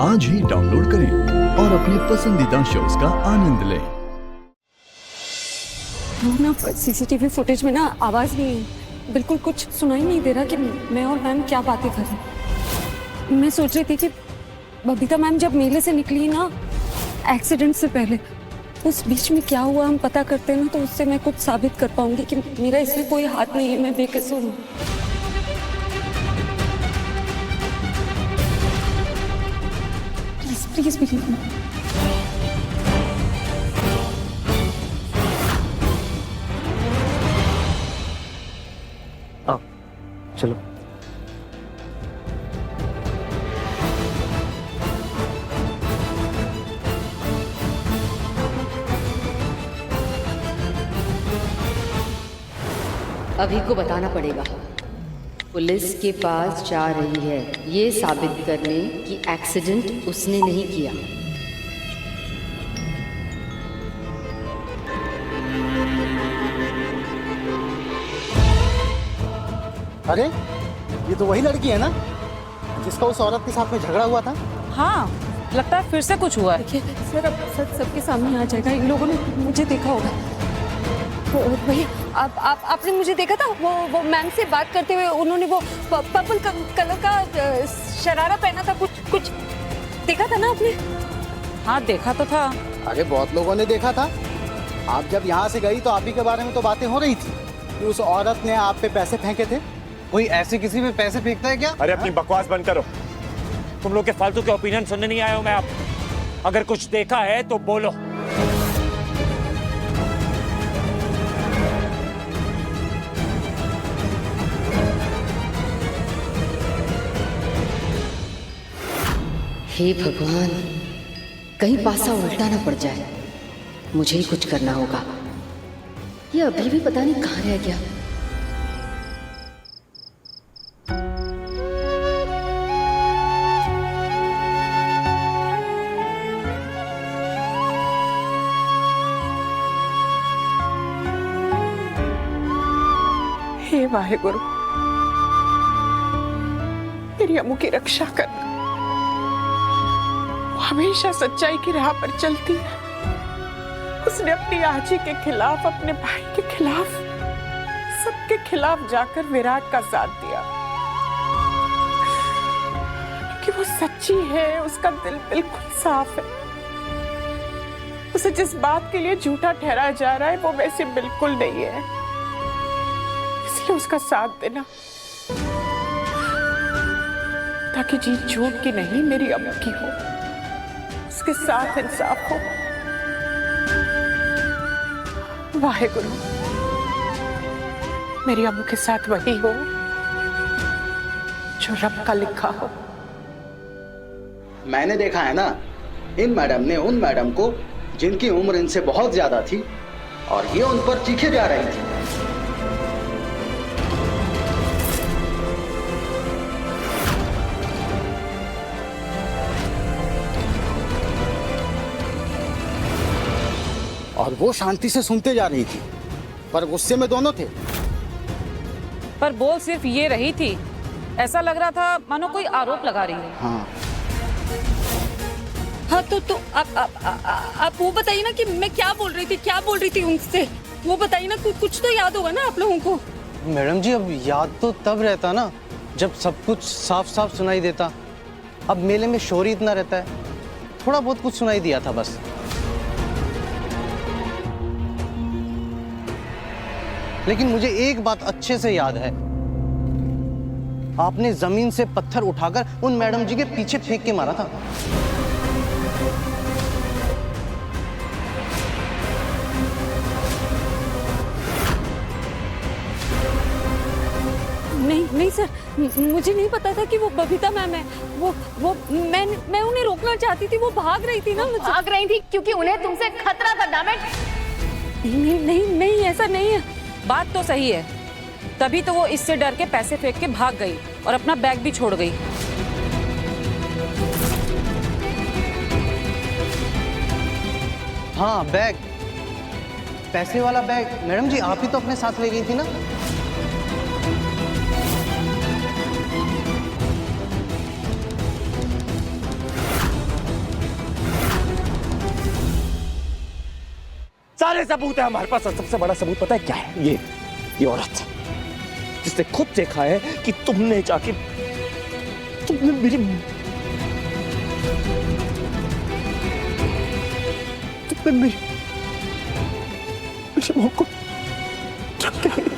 आज ही डाउनलोड करें और अपने पसंदीदा शोज का आनंद लें। ना सीसीटीवी फुटेज में ना आवाज नहीं है, बिल्कुल कुछ सुनाई नहीं दे रहा कि मैं और मैम क्या बातें कर रहे। मैं सोच रही थी कि बबीता मैम जब मेले से निकली ना एक्सीडेंट से पहले, उस बीच में क्या हुआ हम पता करते हैं ना, तो उससे मैं कुछ साबित कर पाऊंगी कि मेरा इसमें कोई हाथ नहीं है, मैं बेकसूर हूँ। Please please believe me. आओ चलो। अभी को बताना पड़ेगा। पुलिस के पास जा रही है ये साबित करने कि एक्सीडेंट उसने नहीं किया। अरे ये तो वही लड़की है ना जिसका उस औरत के साथ में झगड़ा हुआ था। हाँ, लगता है फिर से कुछ हुआ है। देखिए सर, अब सच सबके सामने आ जाएगा। इन लोगों ने मुझे देखा होगा। भैया आपने मुझे देखा था वो मैम से बात करते हुए, उन्होंने वो पर्पल कलर का शरारा पहना था, कुछ देखा था ना आपने? हाँ देखा तो था। अरे बहुत लोगों ने देखा था। आप जब यहाँ से गई तो आप ही के बारे में तो बातें हो रही थी कि उस औरत ने आप पे पैसे फेंके थे। कोई ऐसे किसी पे पैसे फेंकता है क्या? अरे अपनी बकवास बंद करो। तुम लोग के फालतू के ओपिनियन सुनने नहीं आया हूं मैं। आप अगर कुछ देखा है तो बोलो। हे भगवान, कहीं पासा उल्टा ना पड़ जाए। मुझे ही कुछ करना होगा। ये अभी भी पता नहीं कहाँ रह गया। हे वाहेगुरु, मेरी अम्मू की रक्षा कर। वो हमेशा सच्चाई की राह पर चलती है। उसने अपनी आजी के खिलाफ, अपने भाई के खिलाफ, सबके खिलाफ जाकर विराट का साथ दिया क्योंकि वो सच्ची है। उसका दिल बिल्कुल साफ है। उसे जिस बात के लिए झूठा ठहराया जा रहा है वो वैसे बिल्कुल नहीं है। इसलिए उसका साथ देना, ताकि जीत झूठ की नहीं मेरी अम्मू की हो, उसके साथ इंसाफ हो। वाहेगुरु, मेरी अम्मू के साथ वही हो जो रब का लिखा हो। मैंने देखा है ना, इन मैडम ने उन मैडम को जिनकी उम्र इनसे बहुत ज्यादा थी और ये उन पर चीखे जा रही थी। और वो शांति से सुनते जा रही थी, पर गुस्से में दोनों थे। पर बोल सिर्फ ये रही थी, ऐसा लग रहा था मानो कोई आरोप लगा रही है। हाँ हाँ तो आप वो बताइए ना कि मैं क्या बोल रही थी उनसे। वो बताइए ना, कुछ तो याद होगा ना आप लोगों को। मैडम जी, अब याद तो तब रहता ना जब सब कुछ साफ साफ सुनाई देता। अब मेले में शोर ही इतना रहता है, थोड़ा बहुत कुछ सुनाई दिया था बस। लेकिन मुझे एक बात अच्छे से याद है, आपने जमीन से पत्थर उठाकर उन मैडम जी के पीछे फेंक के मारा था। नहीं सर, मुझे नहीं पता था कि वो बबीता मैम है। वो मैं उन्हें रोकना चाहती थी, वो भाग रही थी ना। भाग रही थी क्योंकि उन्हें तुमसे खतरा था। Damn it. नहीं ऐसा नहीं है। बात तो सही है, तभी तो वो इससे डर के पैसे फेंक के भाग गई और अपना बैग भी छोड़ गई। हाँ बैग, पैसे वाला बैग मैडम जी आप ही तो अपने साथ ले गई थी ना। सारे सबूत है हमारे पास, और सबसे बड़ा सबूत पता है क्या है? ये औरत जिसने खुद देखा है कि तुमने मेरी मौत को धक्का दी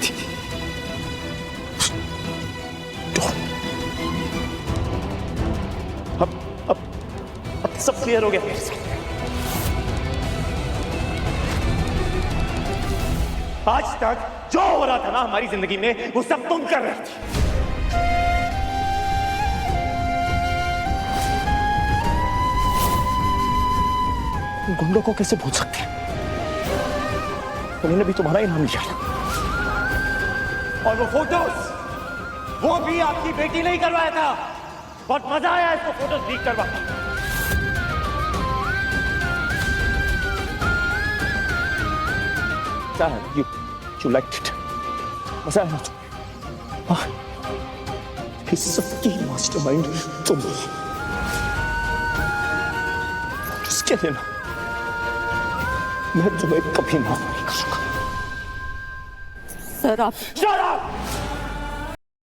थी। अब सब क्लियर हो गया मेरे साथ। आज तक जो हो रहा था ना हमारी जिंदगी में, वो सब तुम कर रही थी। गुंडों को कैसे भूल सकते हैं? उन्होंने भी तुम्हारा ही नाम लिया था। और वो फोटोज, वो भी आपकी बेटी ने ही करवाया था। बहुत मजा आया इसको फोटोज लीक करवा के। You liked it. मजा आया तुम्हें? इस सबकी मास्टरमाइंड तुम हो। इसके लिए ना मैं तुम्हें कभी माफ नहीं करूंगा। सर आप Shut up!